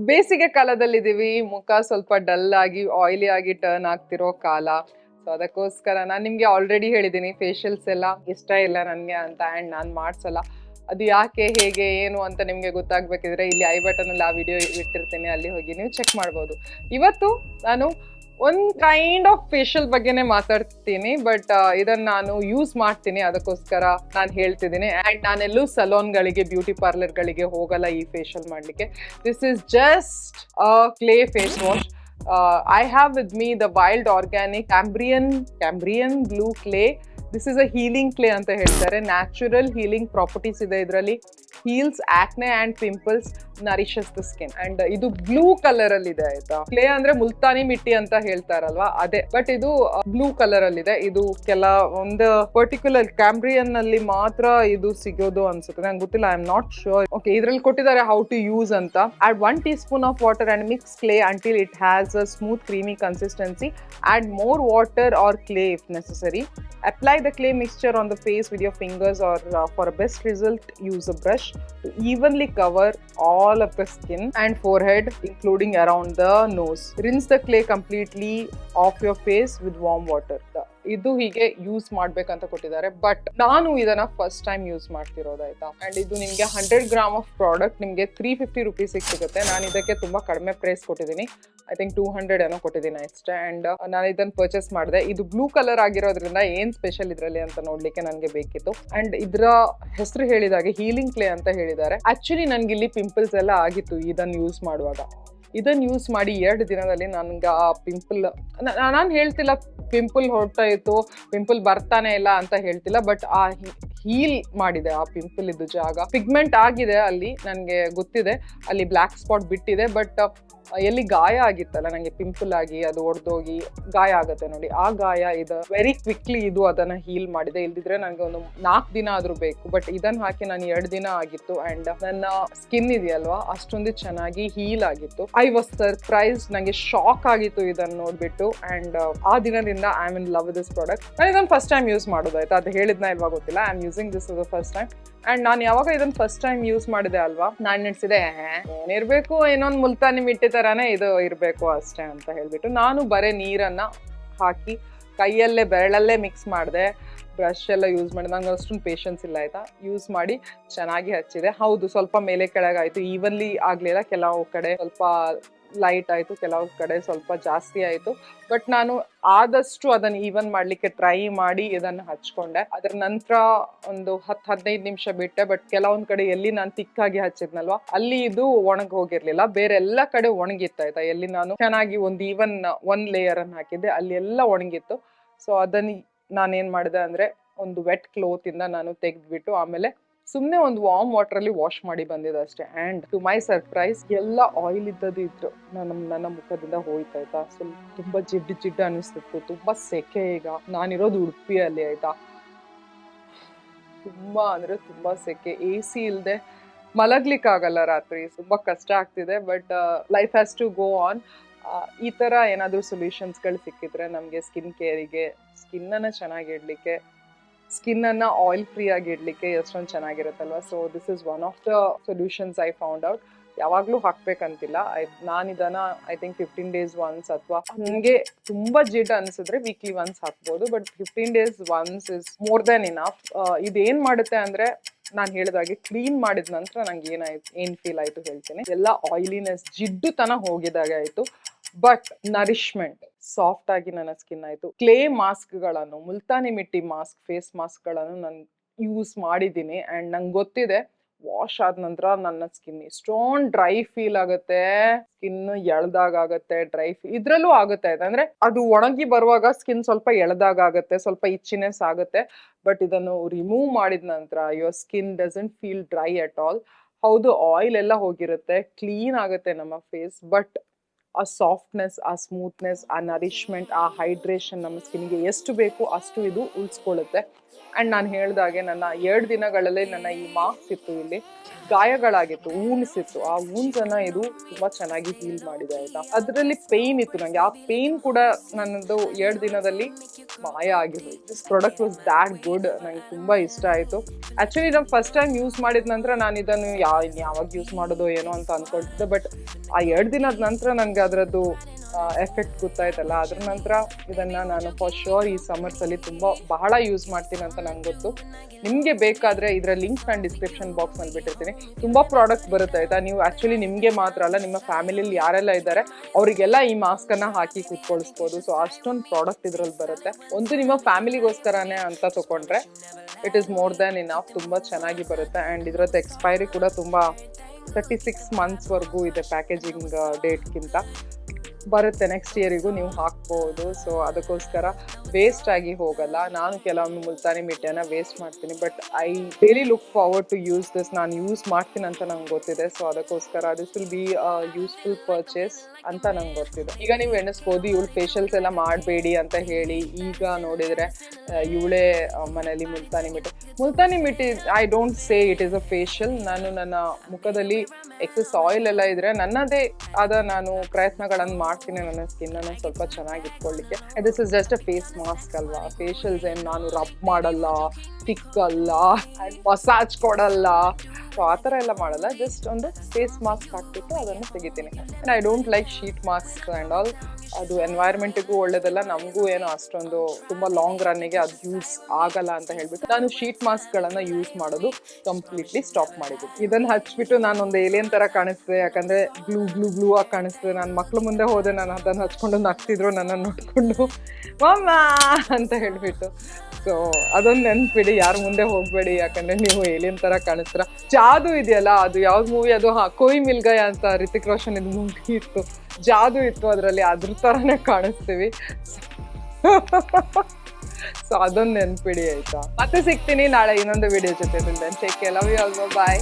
ಬೇಸಿಗೆ ಕಾಲದಲ್ಲಿದ್ದೀವಿ, ಮುಖ ಸ್ವಲ್ಪ ಡಲ್ ಆಗಿ ಆಯಿಲಿ ಆಗಿ ಟರ್ನ್ ಆಗ್ತಿರೋ ಕಾಲ. ಸೊ ಅದಕ್ಕೋಸ್ಕರ ನಾನು ನಿಮಗೆ ಆಲ್ರೆಡಿ ಹೇಳಿದ್ದೀನಿ ಫೇಶಿಯಲ್ಸ್ ಎಲ್ಲ ಇಷ್ಟ ಇಲ್ಲ ನನಗೆ ಅಂತ, ಆ್ಯಂಡ್ ನಾನು ಮಾಡಿಸಲ್ಲ. ಅದು ಯಾಕೆ, ಹೇಗೆ, ಏನು ಅಂತ ನಿಮಗೆ ಗೊತ್ತಾಗಬೇಕಿದ್ರೆ ಇಲ್ಲಿ ಐ ಬಟನಲ್ಲಿ ಆ ವಿಡಿಯೋ ಬಿಟ್ಟಿರ್ತೀನಿ, ಅಲ್ಲಿ ಹೋಗಿ ನೀವು ಚೆಕ್ ಮಾಡ್ಬೋದು. ಇವತ್ತು ನಾನು ಒಂದು ಕೈಂಡ್ ಆಫ್ ಫೇಶಿಯಲ್ ಬಗ್ಗೆನೇ ಮಾತಾಡ್ತೀನಿ, ಬಟ್ ಇದನ್ನ ನಾನು ಯೂಸ್ ಮಾಡ್ತೀನಿ, ಅದಕ್ಕೋಸ್ಕರ ನಾನು ಹೇಳ್ತಿದ್ದೀನಿ. ಆ್ಯಂಡ್ ನಾನೆಲ್ಲೂ ಸಲೂನ್ಗಳಿಗೆ ಬ್ಯೂಟಿ ಪಾರ್ಲರ್ಗಳಿಗೆ ಹೋಗಲ್ಲ ಈ ಫೇಶಿಯಲ್ ಮಾಡಲಿಕ್ಕೆ. This is just a clay face wash. I have with me the Wild Organic Cambrian Blue Clay. This is a healing clay ಅಂತ ಹೇಳ್ತಾರೆ. ನ್ಯಾಚುರಲ್ ಹೀಲಿಂಗ್ ಪ್ರಾಪರ್ಟೀಸ್ ಇದೆ ಇದರಲ್ಲಿ. Heels ಆಕ್ನೆ and pimples, nourishes the skin. And ಇದು blue colour ಅಲ್ಲಿ ಇದೆ ಆಯ್ತಾ. Clay ಅಂದ್ರೆ ಮುಲ್ತಾನಿ ಮಿಟ್ಟಿ ಅಂತ ಹೇಳ್ತಾರಲ್ವಾ, ಅದೇ. ಬಟ್ ಇದು ಬ್ಲೂ ಕಲರ್ ಅಲ್ಲಿ ಇದೆ. ಇದು ಒಂದು ಪರ್ಟಿಕ್ಯುಲರ್ ಕ್ಯಾಂಬ್ರಿಯನ್ ಅಲ್ಲಿ ಮಾತ್ರ ಇದು ಸಿಗೋದು ಅನ್ಸುತ್ತೆ, ನಂಗೆ ಗೊತ್ತಿಲ್ಲ, I am not sure. Okay, ಇದ್ರಲ್ಲಿ ಕೊಟ್ಟಿದ್ದಾರೆ ಹೌ ಟು ಯೂಸ್ ಅಂತ. Add 1 teaspoon of water and mix clay until it has a smooth creamy consistency. Add more water or clay if necessary. Apply the clay mixture on the face with your fingers, or for a best result use a brush to evenly cover all of the skin and forehead, including around the nose. Rinse the clay completely off your face with warm water. ಇದು ಹೀಗೆ use ಮಾಡ್ಬೇಕಂತ ಕೊಟ್ಟಿದ್ದಾರೆ, but ನಾನು ಇದನ್ನ first time use ಮಾಡ್ತಿರೋದಾಯ್ತಾ. And ಇದು ನಿಮಗೆ 100 gram of product ನಿಮಗೆ 350 ರುಪೀಸಿಗೆ ಸಿಗುತ್ತೆ. ನಾನು ಇದಕ್ಕೆ ತುಂಬಾ ಕಡಿಮೆ ಪ್ರೈಸ್ ಕೊಟ್ಟಿದ್ದೀನಿ, ಐ ಥಿಂಕ್ 200 ಏನೋ ಕೊಟ್ಟಿದ್ದೀನಿ ಅಷ್ಟೇ. ಅಂಡ್ ನಾನು ಇದನ್ನ ಪರ್ಚೇಸ್ ಮಾಡಿದೆ. ಇದು ಬ್ಲೂ ಕಲರ್ ಆಗಿರೋದ್ರಿಂದ ಏನ್ ಸ್ಪೆಷಲ್ ಇದರಲ್ಲಿ ಅಂತ ನೋಡ್ಲಿಕ್ಕೆ ನನಗೆ ಬೇಕಿತ್ತು. ಅಂಡ್ ಇದರ ಹೆಸರು ಹೇಳಿದಾಗೆ ಹೀಲಿಂಗ್ ಕ್ಲೇ ಅಂತ ಹೇಳಿದ್ದಾರೆ. ಆಕ್ಚುಲಿ ನನ್ಗೆ ಇಲ್ಲಿ ಪಿಂಪಲ್ಸ್ ಎಲ್ಲ ಆಗಿತ್ತು ಇದನ್ನ ಯೂಸ್ ಮಾಡುವಾಗ. ಇದನ್ನ ಯೂಸ್ ಮಾಡಿ 2 ದಿನದಲ್ಲಿ ನನ್ಗೆ ಆ ಪಿಂಪಲ್, ನಾನು ಹೇಳ್ತಿಲ್ಲ ಪಿಂಪಲ್ ಹೊರಟಾಯಿತು, ಪಿಂಪಲ್ ಬರ್ತಾನೆ ಇಲ್ಲ ಅಂತ ಹೇಳ್ತಿಲ್ಲ, ಬಟ್ ಆ ಹೀಲ್ ಮಾಡಿದೆ ಆ ಪಿಂಪಲ್ ಇದ್ದು ಜಾಗ. ಪಿಗ್ಮೆಂಟ್ ಆಗಿದೆ ಅಲ್ಲಿ, ನನಗೆ ಗೊತ್ತಿದೆ, ಅಲ್ಲಿ ಬ್ಲ್ಯಾಕ್ ಸ್ಪಾಟ್ ಬಿಟ್ಟಿದೆ. ಬಟ್ ಎಲ್ಲಿ ಗಾಯ ಆಗಿತ್ತಲ್ಲ ನನಗೆ ಪಿಂಪಲ್ ಆಗಿ ಅದು ಒಡೆದೋಗಿ ಗಾಯ ಆಗುತ್ತೆ ನೋಡಿ, ಆ ಗಾಯ ಇದು ವೆರಿ ಕ್ವಿಕ್ಲಿ ಇದು ಅದನ್ನ ಹೀಲ್ ಮಾಡಿದೆ. ಇಲ್ದಿದ್ರೆ ನನಗೆ ಒಂದು 4 ದಿನ ಆದ್ರೂ ಬೇಕು, ಬಟ್ ಇದನ್ನ ಹಾಕಿ ನಾನು 2 ದಿನ ಆಗಿತ್ತು. ಅಂಡ್ ನನ್ನ ಸ್ಕಿನ್ ಇದೆಯಲ್ವಾ ಅಷ್ಟೊಂದು ಚೆನ್ನಾಗಿ ಹೀಲ್ ಆಗಿತ್ತು. ಐ ವಾಸ್ ಸರ್ಪ್ರೈಸ್ಡ್, ನನಗೆ ಶಾಕ್ ಆಗಿತ್ತು ಇದನ್ನ ನೋಡ್ಬಿಟ್ಟು. ಅಂಡ್ ಆ ದಿನದಿಂದ I am in love this product. ನಾನು ಇದನ್ನ ಫಸ್ಟ್ ಟೈಮ್ ಯೂಸ್ ಮಾಡೋದಾಯ್ತು, ಅದು ಹೇಳಿದ್ನ ಇಲ್ವಾ ಗೊತ್ತಿಲ್ಲ. I am using this for the first time. And ನಾನು ಯಾವಾಗ ಇದನ್ನ ಫಸ್ಟ್ ಟೈಮ್ ಯೂಸ್ ಮಾಡಿದೆ ಅಲ್ವಾ, ನಾನು ನೆನೆಸಿದೆ ಏನಿರ್ಬೇಕು, ಇನ್ನೊಂದು ಮುಲ್ತಾನಿ ಮಿಟ್ಟಿ ತರಾನೇ ಇದು ಇರಬೇಕು ಅಷ್ಟೇ ಅಂತ ಹೇಳ್ಬಿಟ್ಟು ನಾನು ಬರೀ ನೀರನ್ನ ಹಾಕಿ ಕೈಯಲ್ಲೇ ಬೆರಳಲ್ಲೇ ಮಿಕ್ಸ್ ಮಾಡಿದೆ. ಬ್ರಷ್ ಎಲ್ಲ ಯೂಸ್ ಮಾಡಿ, ನಂಗೆ ಅಷ್ಟೊಂದು ಪೇಷನ್ಸ್ ಇಲ್ಲ ಆಯ್ತಾ. ಯೂಸ್ ಮಾಡಿ ಚೆನ್ನಾಗಿ ಹಚ್ಚಿದೆ. ಹೌದು, ಸ್ವಲ್ಪ ಮೇಲೆ ಕೆಳಗಾಯ್ತು, ಈವನ್ಲಿ ಆಗ್ಲಿಲ್ಲ. ಕೆಲವು ಕಡೆ ಸ್ವಲ್ಪ ಲೈಟ್ ಆಯಿತು, ಕೆಲವು ಕಡೆ ಸ್ವಲ್ಪ ಜಾಸ್ತಿ ಆಯಿತು. ಬಟ್ ನಾನು ಆದಷ್ಟು ಅದನ್ನು ಈವನ್ ಮಾಡಲಿಕ್ಕೆ ಟ್ರೈ ಮಾಡಿ ಇದನ್ನು ಹಚ್ಕೊಂಡೆ. ಅದರ ನಂತರ ಒಂದು 10-15 ನಿಮಿಷ ಬಿಟ್ಟೆ. ಬಟ್ ಕೆಲವೊಂದು ಕಡೆ ಎಲ್ಲಿ ನಾನು ತಿಕ್ಕಾಗಿ ಹಚ್ಚಿದ್ನಲ್ವಾ ಅಲ್ಲಿ ಇದು ಒಣಗಿ ಹೋಗಿರ್ಲಿಲ್ಲ, ಬೇರೆ ಎಲ್ಲ ಕಡೆ ಒಣಗಿತ್ತು ಆಯ್ತಾ. ಎಲ್ಲಿ ನಾನು ಚೆನ್ನಾಗಿ ಒಂದು ಈವನ್ 1 ಲೇಯರ್ ಅನ್ನು ಹಾಕಿದ್ದೆ ಅಲ್ಲಿ ಎಲ್ಲ ಒಣಗಿತ್ತು. ಸೊ ಅದನ್ನು ನಾನೇನು ಮಾಡಿದೆ ಅಂದರೆ ಒಂದು ವೆಟ್ ಕ್ಲೋತ್ ಇಂದ ನಾನು ತೆಗೆದ್ಬಿಟ್ಟು ಆಮೇಲೆ ಸುಮ್ಮನೆ ಒಂದು ವಾರ್ಮ್ ವಾಟರ್ ಅಲ್ಲಿ ವಾಶ್ ಮಾಡಿ ಬಂದಿದೆ ಅಷ್ಟೇ. ಅಂಡ್ ಟು ಮೈ ಸರ್ಪ್ರೈಸ್ ಎಲ್ಲ ಆಯಿಲ್ ಇದ್ದದ್ದು ಇದ್ರು ನನ್ನ ಮುಖದಿಂದ ಹೋಯ್ತಾಯ್ತಾ. ಸ್ವಲ್ಪ ತುಂಬಾ ಜಿಡ್ಡು ಅನಿಸ್ತಿತ್ತು, ತುಂಬಾ ಸೆಕೆ. ಈಗ ನಾನಿರೋದು ಉಡುಪಿಯಲ್ಲಿ ಆಯ್ತಾ, ತುಂಬಾ ಅಂದ್ರೆ ತುಂಬಾ ಸೆಕೆ, AC ಇಲ್ಲದೆ ಮಲಗ್ಲಿಕ್ಕಾಗಲ್ಲ ರಾತ್ರಿ, ತುಂಬಾ ಕಷ್ಟ ಆಗ್ತಿದೆ. But life has to go on. ಈ ತರ ಏನಾದರೂ ಸೊಲ್ಯೂಷನ್ಸ್ಗಳು ಸಿಕ್ಕಿದ್ರೆ ನಮಗೆ ಸ್ಕಿನ್ ಕೇರಿಗೆ, ಸ್ಕಿನ್ನನ್ನು ಚೆನ್ನಾಗಿ ಇಡ್ಲಿಕ್ಕೆ, ಸ್ಕಿನ್ನನ್ನು ಆಯಿಲ್ ಫ್ರೀ ಆಗಿ ಇಡ್ಲಿಕ್ಕೆ ಎಷ್ಟೊಂದು ಚೆನ್ನಾಗಿರುತ್ತಲ್ವ. So this is one of the solutions I found out. ಯಾವಾಗಲೂ ಹಾಕ್ಬೇಕಂತಿಲ್ಲ. ನಾನು ಇದನ್ನ ಐ ಥಿಂಕ್ 15 days ಒನ್ಸ್, ಅಥವಾ ನನಗೆ ತುಂಬಾ ಜಿಡ್ ಅನಿಸಿದ್ರೆ ವೀಕ್ಲಿ ಒನ್ಸ್ ಹಾಕ್ಬೋದು. But 15 days once is more than enough. ಇದೇನ್ ಮಾಡುತ್ತೆ ಅಂದ್ರೆ ನಾನು ಹೇಳಿದಾಗೆ ಕ್ಲೀನ್ ಮಾಡಿದ ನಂತರ ನಂಗೆ ಏನ್ ಫೀಲ್ ಆಯ್ತು ಹೇಳ್ತೀನಿ. ಎಲ್ಲ ಆಯಿಲಿನೆಸ್, ಜಿಡ್ಡು ತನ ಹೋಗಿದಾಗ ಆಯ್ತು. ಬಟ್ ನರಿಶ್ಮೆಂಟ್, ಸಾಫ್ಟ್ ಆಗಿ ನನ್ನ ಸ್ಕಿನ್ ಆಯ್ತು. ಕ್ಲೇ ಮಾಸ್ಕ್ಗಳನ್ನು, ಮುಲ್ತಾನಿ ಮಿಟ್ಟಿ ಮಾಸ್ಕ್, ಫೇಸ್ ಮಾಸ್ಕ್ಗಳನ್ನು ನಾನು ಯೂಸ್ ಮಾಡಿದ್ದೀನಿ. ಅಂಡ್ ನಂಗೆ ಗೊತ್ತಿದೆ ವಾಶ್ ಆದ ನಂತರ ನನ್ನ ಸ್ಕಿನ್ ಇಷ್ಟೊಂದು ಡ್ರೈ ಫೀಲ್ ಆಗುತ್ತೆ, ಸ್ಕಿನ್ ಎಳ್ದಾಗತ್ತೆ, ಡ್ರೈ ಫೀಲ್ ಇದ್ರಲ್ಲೂ ಆಗುತ್ತೆ. ಅಂದ್ರೆ ಅದು ಒಣಗಿ ಬರುವಾಗ ಸ್ಕಿನ್ ಸ್ವಲ್ಪ ಎಳ್ದಾಗತ್ತೆ, ಸ್ವಲ್ಪ ಇಚ್ಚಿನೆಸ್ ಆಗುತ್ತೆ. ಬಟ್ ಇದನ್ನು ರಿಮೂವ್ ಮಾಡಿದ ನಂತರ your skin doesn't feel dry at all. ಹೌದು, ಆಯಿಲ್ ಎಲ್ಲ ಹೋಗಿರುತ್ತೆ, ಕ್ಲೀನ್ ಆಗುತ್ತೆ ನಮ್ಮ ಫೇಸ್. ಬಟ್ ಆ ಸಾಫ್ಟ್ನೆಸ್, ಆ ಸ್ಮೂತ್ನೆಸ್, ಆ ನರಿಶ್ಮೆಂಟ್, ಆ ಹೈಡ್ರೇಷನ್ ನಮ್ಮ ಸ್ಕಿನ್ಗೆ ಎಷ್ಟು ಬೇಕು ಅಷ್ಟು ಇದು ಉಳಿಸ್ಕೊಳ್ಳುತ್ತೆ. ಆ್ಯಂಡ್ ನಾನು ಹೇಳ್ದಾಗೆ ನನ್ನ 2 ದಿನಗಳಲ್ಲೇ ನನ್ನ ಈ ಮಾರ್ಕ್ಸ್ ಇತ್ತು, ಇಲ್ಲಿ ಗಾಯಗಳಾಗಿತ್ತು, ವೂನ್ಸ್ ಇತ್ತು. ಆ ವೂನ್ಸ್ ಅನ್ನ ಇದು ತುಂಬಾ ಚೆನ್ನಾಗಿ ಹೀಲ್ ಮಾಡಿದೆ ಆಯ್ತಾ. ಅದರಲ್ಲಿ ಪೇನ್ ಇತ್ತು ನಂಗೆ, ಆ ಪೇನ್ ಕೂಡ ನನ್ನದು 2 ದಿನದಲ್ಲಿ ಮಾಯ ಆಗಿರೋದು. This product was that good. ನಂಗೆ ತುಂಬಾ ಇಷ್ಟ ಆಯಿತು. ಆ್ಯಕ್ಚುಲಿ ನಾನು ಫಸ್ಟ್ ಟೈಮ್ ಯೂಸ್ ಮಾಡಿದ ನಂತರ ನಾನು ಇದನ್ನು ಯಾವಾಗ ಯೂಸ್ ಮಾಡೋದು ಏನೋ ಅಂತ ಅಂದ್ಕೊಳ್ತಿದ್ದೆ. ಬಟ್ ಆ 2 ದಿನದ ನಂತರ ನನಗೆ ಅದರದ್ದು ಎಫೆಕ್ಟ್ ಗೊತ್ತಾಯ್ತಲ್ಲ, ಅದ್ರ ನಂತರ ಇದನ್ನು ನಾನು ಫಾರ್ ಶೋರ್ ಈ ಸಮ್ಮರ್ಸಲ್ಲಿ ಬಹಳ ಯೂಸ್ ಮಾಡ್ತೀನಿ ಅಂತ ನಂಗೆ ಗೊತ್ತು. ನಿಮಗೆ ಬೇಕಾದರೆ ಇದರ ಲಿಂಕ್ ನಾನು ಡಿಸ್ಕ್ರಿಪ್ಷನ್ ಬಾಕ್ಸ್ನಲ್ಲಿ ಬಿಟ್ಟಿರ್ತೀನಿ. ತುಂಬ ಪ್ರಾಡಕ್ಟ್ ಬರುತ್ತೆ ಆಯಿತಾ. ನೀವು ಆ್ಯಕ್ಚುಲಿ ನಿಮಗೆ ಮಾತ್ರ ಅಲ್ಲ, ನಿಮ್ಮ ಫ್ಯಾಮಿಲಿಯಲ್ಲಿ ಯಾರೆಲ್ಲ ಇದ್ದಾರೆ ಅವರಿಗೆಲ್ಲ ಈ ಮಾಸ್ಕನ್ನು ಹಾಕಿ ಕೂತ್ಕೊಳಿಸ್ಬೋದು. ಸೊ ಅಷ್ಟೊಂದು ಪ್ರಾಡಕ್ಟ್ ಇದರಲ್ಲಿ ಬರುತ್ತೆ. ಒಂದು ನಿಮ್ಮ ಫ್ಯಾಮಿಲಿಗೋಸ್ಕರನೇ ಅಂತ ತೊಗೊಂಡ್ರೆ it is more than enough. ತುಂಬ ಚೆನ್ನಾಗಿ ಬರುತ್ತೆ. ಆ್ಯಂಡ್ ಇದರದ್ದು ಎಕ್ಸ್ಪೈರಿ ಕೂಡ ತುಂಬ 36 ಮಂತ್ಸ್ವರೆಗೂ ಇದೆ ಪ್ಯಾಕೇಜಿಂಗ್ ಡೇಟ್ಗಿಂತ ಬರುತ್ತೆ. ನೆಕ್ಸ್ಟ್ ಇಯರಿಗೂ ನೀವು ಹಾಕ್ಬೋದು. ಸೊ ಅದಕ್ಕೋಸ್ಕರ ವೇಸ್ಟ್ ಆಗಿ ಹೋಗಲ್ಲ. ನಾನು ಕೆಲವೊಮ್ಮೆ ಮುಲ್ತಾನಿ ಮಿಟ್ಟಿಯನ್ನು ವೇಸ್ಟ್ ಮಾಡ್ತೀನಿ, but I really look forward to use this. ನಾನು ಯೂಸ್ ಮಾಡ್ತೀನಿ ಅಂತ ನಂಗೆ ಗೊತ್ತಿದೆ. ಸೊ ಅದಕ್ಕೋಸ್ಕರ this will be useful purchase ಅಂತ ನಂಗೆ ಗೊತ್ತಿದೆ. ಈಗ ನೀವು ಎಣಿಸ್ಬೋದು ಇವಳು ಫೇಶಿಯಲ್ಸ್ ಎಲ್ಲ ಮಾಡಬೇಡಿ ಅಂತ ಹೇಳಿ. ಈಗ ನೋಡಿದರೆ ಇವಳೇ ಮನೆಯಲ್ಲಿ Multani mitti I don't say it is a facial. ನಾನು ನನ್ನ ಮುಖದಲ್ಲಿ ಎಕ್ಸಸ್ ಆಯಿಲ್ ಎಲ್ಲ ಇದ್ರೆ ನನ್ನದೇ ಆದ ನಾನು ಪ್ರಯತ್ನಗಳನ್ನು ಮಾಡ್ತೀನಿ ನನ್ನ ಸ್ಕಿನ್ನನ್ನು ಸ್ವಲ್ಪ ಚೆನ್ನಾಗಿ ಇಟ್ಕೊಳ್ಳಿಕ್ಕೆ. This is just a face mask ಅಲ್ವಾ. ಫೇಶಿಯಲ್ಸ್ ಏನು ನಾನು ರಬ್ ಮಾಡಲ್ಲ, ತಿಕ್ಕಲ್ಲ, ಮಸಾಜ್ ಕೊಡಲ್ಲ, ಸೊ ಆ ಥರ ಎಲ್ಲ ಮಾಡಲ್ಲ. ಜಸ್ಟ್ ಒಂದು ಫೇಸ್ ಮಾಸ್ಕ್ ಹಾಕ್ಬಿಟ್ಟು ಅದನ್ನು ತೆಗಿತೀನಿ. And I don't like sheet mask and all. ಅದು ಎನ್ವೈರ್ಮೆಂಟಿಗೂ ಒಳ್ಳೇದಲ್ಲ, ನಮಗೂ ಏನೋ ಅಷ್ಟೊಂದು ತುಂಬ ಲಾಂಗ್ ರನ್ನಿಗೆ ಅದು ಯೂಸ್ ಆಗಲ್ಲ ಅಂತ ಹೇಳ್ಬಿಟ್ಟು ನಾನು ಶೀಟ್ ಮಾಸ್ಕ್ಗಳನ್ನು ಯೂಸ್ ಮಾಡೋದು ಕಂಪ್ಲೀಟ್ಲಿ ಸ್ಟಾಪ್ ಮಾಡಿದ್ದು. ಇದನ್ನು ಹಚ್ಬಿಟ್ಟು ನಾನು ಒಂದು ಏಲಿಯನ್ ಥರ ಕಾಣಿಸ್ತದೆ, ಯಾಕಂದರೆ ಗ್ಲೂ ಆಗಿ ಕಾಣಿಸ್ತದೆ. ನನ್ನ ಮಕ್ಳು ಮುಂದೆ ಹೋದೆ, ನಾನು ಅದನ್ನು ಹಚ್ಕೊಂಡು ನಗ್ತಿದ್ರು ನನ್ನನ್ನು ನೋಡಿಕೊಂಡು ಮಮ್ಮ ಅಂತ ಹೇಳ್ಬಿಟ್ಟು. ಸೊ ಅದೊಂದು ನೆನ್ಪಿಡಿ, ಯಾರು ಮುಂದೆ ಹೋಗಬೇಡಿ, ಯಾಕಂದರೆ ನೀವು ಏಲಿಯನ್ ಥರ ಕಾಣಿಸ್ತೀರ. ಜಾದು ಇದೆಯಲ್ಲ, ಅದು ಯಾವ್ದು ಮೂವಿ ಅದು, ಕೋಯಿ ಮಿಲ್ ಗಯಾ ಅಂತ ರಿತಿಕ್ ರೋಷನ್ ಇದು ಮೂವಿ ಇತ್ತು, ಜಾದು ಇತ್ತು ಅದರಲ್ಲಿ, ಅದ್ರ ಥರನೇ ಕಾಣಿಸ್ತೀವಿ. ಸೊ ಅದೊಂದು ನೆನ್ಪಿಡಿ ಆಯ್ತಾ. ಮತ್ತೆ ಸಿಗ್ತೀನಿ ನಾಳೆ ಇನ್ನೊಂದು ವಿಡಿಯೋ ಜೊತೆ. Take care, love you all, bye.